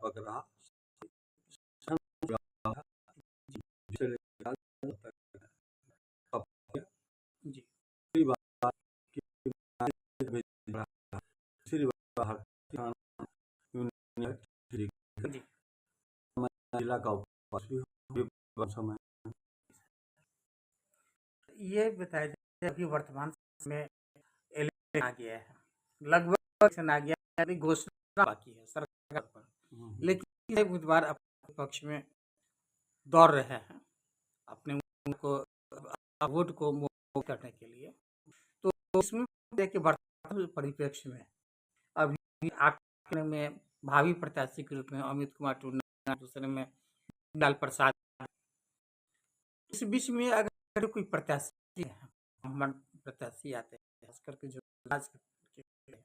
पक रहा जी जी जिला का उपास भी समय ये बताया जाए अभी वर्तमान में इलेक्शन आ गया है, लगभग इलेक्शन आ गया है, अभी घोषणा बाकी है सरकार पर, लेकिन एक उम्मीदवार अपने पक्ष में दौड़ रहे हैं अपने उनको वोट को मोहर करने के लिए। तो इसमें देखिए वर्तमान परिप्रेक्ष्य में अभी आखिर में भावी प्रत्याशी के रूप में अमित कुमार टूडा, दूसरे में लाल प्रसाद। इस बीच में अगर कोई प्रत्याशी है, प्रत्याशी आते हैं खास करके जो राज के हैं,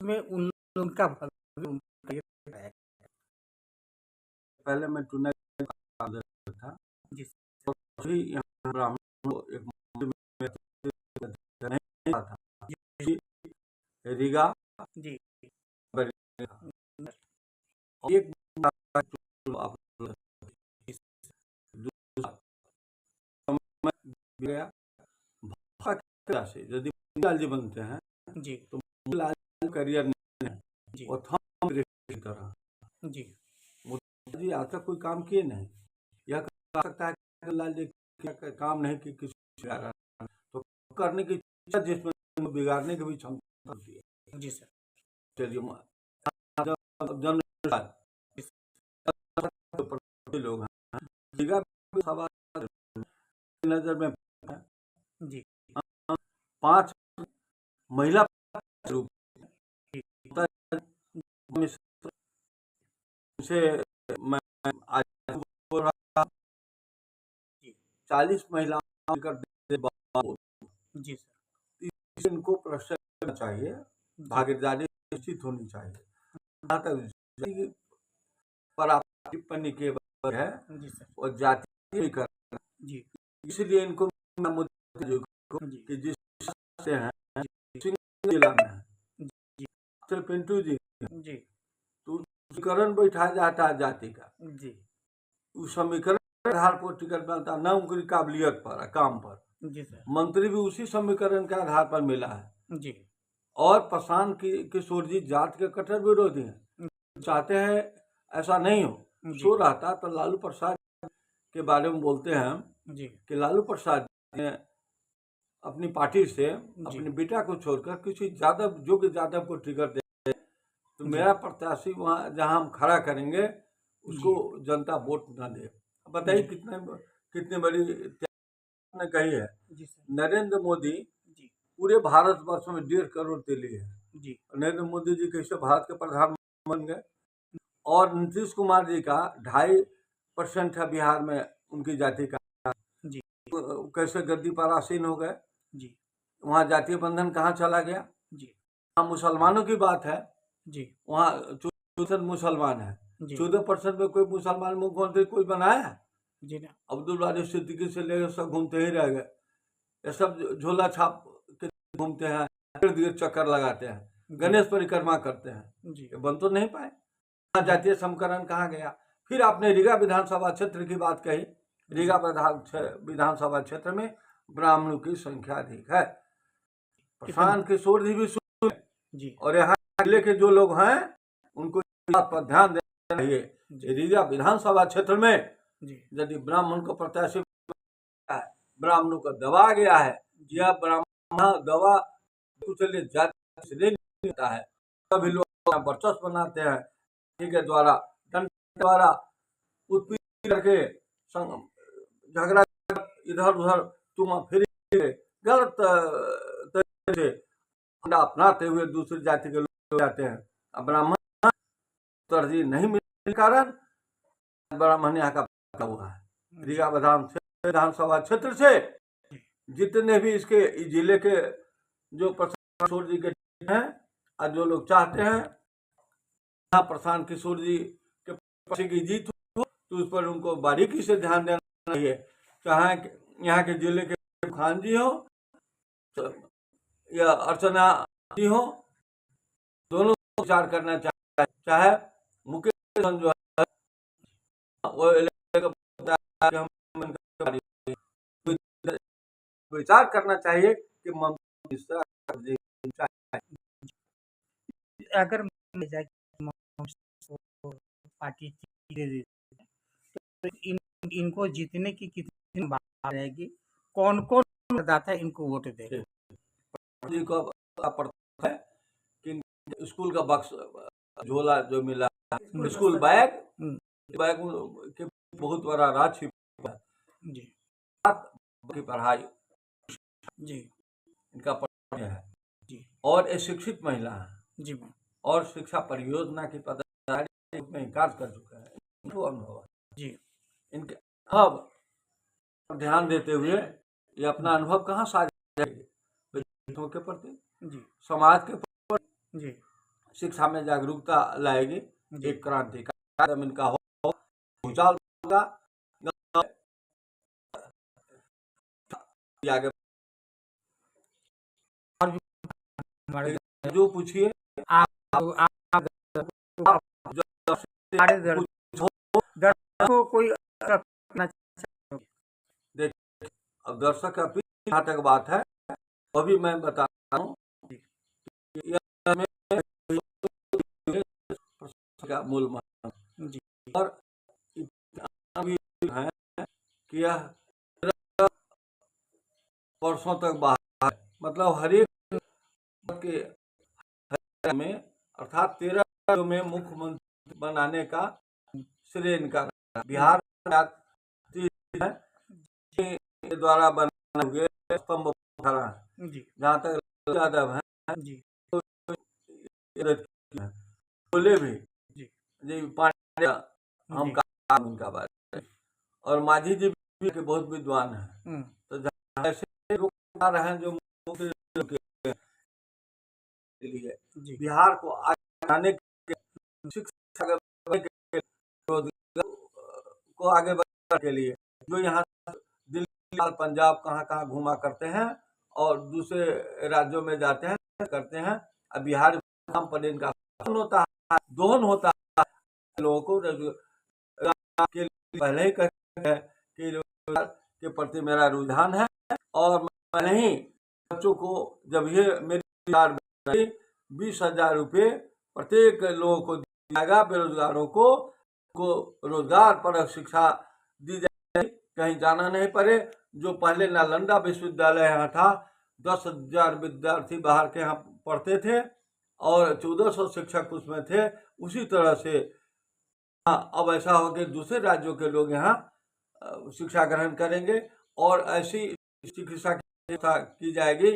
उसमें उनका भविष्य उनका ये रहेगा। पहले मैं टूना था जी अभी यहाँ ब्राह्मण एक नहीं था रीगा जी एक गया से यदि जी बनते हैं जी तो करियर नहीं है जी और थम की तरह जी जी आज तक कोई काम किए नहीं। यह कह सकता है कि लाल जी काम नहीं कि किसी तो करने की इच्छा जिसमें बिगाड़ने की भी क्षमता होती है। जी सर चलिए लोग नजर में जी 5 महिला से मैं आज बोल रहा 40 महिला जी सर इनको प्रश्न करना चाहिए, भागीदारी निश्चित होनी चाहिए। पर आप टिप्पणी के है जी सर और जाति करना जी इसलिए इनको जी कि जिस से हैं जिला में है जी पिंटू जी जी तो समीकरण बैठाया जाता है जाति का, जी उस समीकरण के आधार पर टिकट मिलता न उनकी काबिलियत पर काम पर। जी सर मंत्री भी उसी समीकरण के आधार पर मिला है। जी और प्रशांत किशोर जी जात के कट्टर विरोधी हैं, चाहते हैं ऐसा नहीं हो। सो रहता तो लालू प्रसाद के बारे में बोलते हैं जी कि लालू प्रसाद ने अपनी पार्टी से जी अपनी बेटा को छोड़कर किसी यादव योग्य यादव को टिकट दे तो मेरा प्रत्याशी वहाँ जहाँ हम खड़ा करेंगे उसको जनता वोट न दे। बताइए कितने बड़ी ने कही है। जी सर नरेंद्र मोदी जी पूरे भारतवर्ष में 1.5 करोड़ दिल्ली है। जी नरेंद्र मोदी जी कैसे भारत के प्रधानमंत्री बन गए और नीतीश कुमार जी का 2.5% है बिहार में उनकी जाति का, जी कैसे गद्दी पर आसीन हो गए। जी वहाँ जातीय बंधन कहाँ चला गया। जी वहाँ मुसलमानों की बात है, जी वहाँ 14% मुसलमान है, जी 14% में कोई मुसलमान मुख्यमंत्री कोई बनाया है? जी ना अब्दुल बारी सिद्दीकी से लेकर सब घूमते ही रह गए। ये सब झोला छाप के घूमते हैं, इर्द गिर्द चक्कर लगाते हैं, गणेश परिक्रमा करते हैं, जी ये बन तो नहीं पाए। जातीय समीकरण कहाँ गया। फिर आपने रीगा विधानसभा क्षेत्र की बात कही। रीगा विधानसभा क्षेत्र में ब्राह्मणों की संख्या अधिक है। प्रशांत किशोर जी भी जी और यहाँ जिले के जो लोग हैं उनको इस बात पर ध्यान देना चाहिए। रीगा विधानसभा क्षेत्र में यदि ब्राह्मण को प्रत्याशी ब्राह्मणों को दबा गया है, यह ब्राह्मण दवा कुछ जाति से नहीं होता है, सभी लोग वर्चस्व बनाते हैं के द्वारा दंड द्वारा उत्पीड़न करके झगड़ा इधर उधर तुम फिर गलत तरीके से अपनाते हुए दूसरी जाति के लोग जाते हैं। अब ब्राह्मण तरजीह नहीं मिलने के कारण ब्राह्मण यहाँ का हुआ है। रीगा विधानसभा क्षेत्र से जितने भी इसके जिले के जो प्रशांत किशोर जी के हैं और जो लोग चाहते हैं प्रशांत किशोर जी के पक्ष की जीत हो तो उस पर उनको बारीकी से ध्यान देना चाहिए। चाहे यहाँ के जिले के खान जी हो या अर्चना जी हो, दोनों विचार करना चाहिए। चाहे मुकेश जो है वो कि हम विचार करना चाहिए कि ममता इस तरह अगर पार्टी दे देती है, तो इनको जीतने की कितनी बात रहेगी? कौन कौन मतदाता इनको वोट देगा? जी को पड़ता है कि स्कूल का बक्स झोला जो मिला, स्कूल बैग के बहुत बड़ा राज छिपा जी की पढ़ाई जी इनका पढ़ाई है जी और एक शिक्षित महिला है जी और शिक्षा परियोजना की पदाधिकारी में कार्य कर चुका है, इनको अनुभव है जी। इनके। अब ध्यान देते हुए ये अपना अनुभव कहाँ साझा करेंगे? बच्चों के प्रति, जी समाज के प्रति, जी शिक्षा में जागरूकता लाएगी, एक क्रांतिकारी कदम इनका हो, भूचाल होगा, आगे हमारे जो पूछिए आप को कोई अब दर्शक का जहाँ तक बात है अभी मैं बता रहा हूँ का मूल जी और अभी है कि यह वर्षों तक बाहर है, मतलब हर एक के में अर्थात 13 में मुख्यमंत्री बनाने का श्रेय इनका बिहार के द्वारा बनाए हुए स्तंभ खड़ा है। जहाँ तक यादव है बोले भी जी पांड्या हम काम इनका बारे और माझी जी भी के बहुत विद्वान है। तो ऐसे लोग आ रहे हैं जो के लिए बिहार को आगे बढ़ाने के शिक्षा को आगे बढ़ाने के लिए जो यहाँ दिल्ली पंजाब कहाँ कहाँ घुमा करते हैं और दूसरे राज्यों में जाते हैं करते हैं। अब बिहार पर इनका होता है, दोहन होता है, लोगों को के पहले ही कहते हैं कि रोजगार के प्रति मेरा रुझान है और मैं नहीं बच्चों को जब ये मेरी 20,000 रुपये प्रत्येक लोगों को दिया जाएगा, बेरोजगारों को रोजगार पर शिक्षा दी जाएगी, कहीं जाना नहीं पड़े। जो पहले नालंदा विश्वविद्यालय यहाँ था 10,000 विद्यार्थी बाहर के यहाँ पढ़ते थे और 1400 शिक्षक उसमें थे, उसी तरह से अब ऐसा हो कि दूसरे राज्यों के लोग यहाँ शिक्षा ग्रहण करेंगे और ऐसी चिकित्सा की जाएगी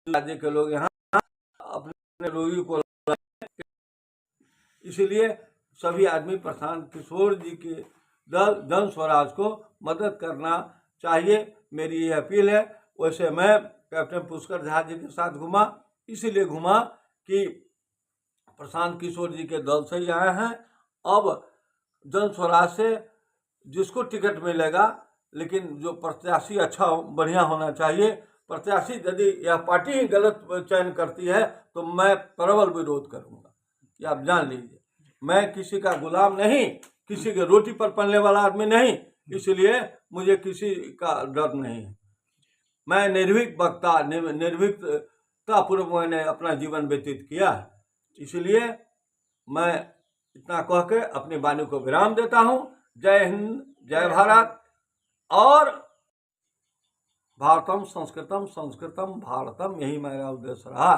राज्य के लोग यहाँ अपने रोगी को। इसीलिए सभी आदमी प्रशांत किशोर जी के दल जन स्वराज को मदद करना चाहिए, मेरी ये अपील है। वैसे मैं कैप्टन पुष्कर झा जी के साथ घूमा, इसीलिए घूमा कि प्रशांत किशोर जी के दल से ही आए हैं। अब जन स्वराज से जिसको टिकट मिलेगा, लेकिन जो प्रत्याशी अच्छा बढ़िया होना चाहिए। प्रत्याशी यदि यह पार्टी ही गलत चयन करती है तो मैं प्रबल विरोध करूंगा, ये आप जान लीजिए। मैं किसी का गुलाम नहीं, किसी के रोटी पर पलने वाला आदमी नहीं, इसलिए मुझे किसी का डर नहीं है। मैं निर्भीक वक्ता, निर्भीकता पूर्वक मैंने अपना जीवन व्यतीत किया है, इसलिए मैं इतना कह के अपनी वाणी को विराम देता हूँ। जय हिंद, जय भारत। और भारतम संस्कृतम संस्कृतम भारतम, यही मेरा उद्देश्य रहा।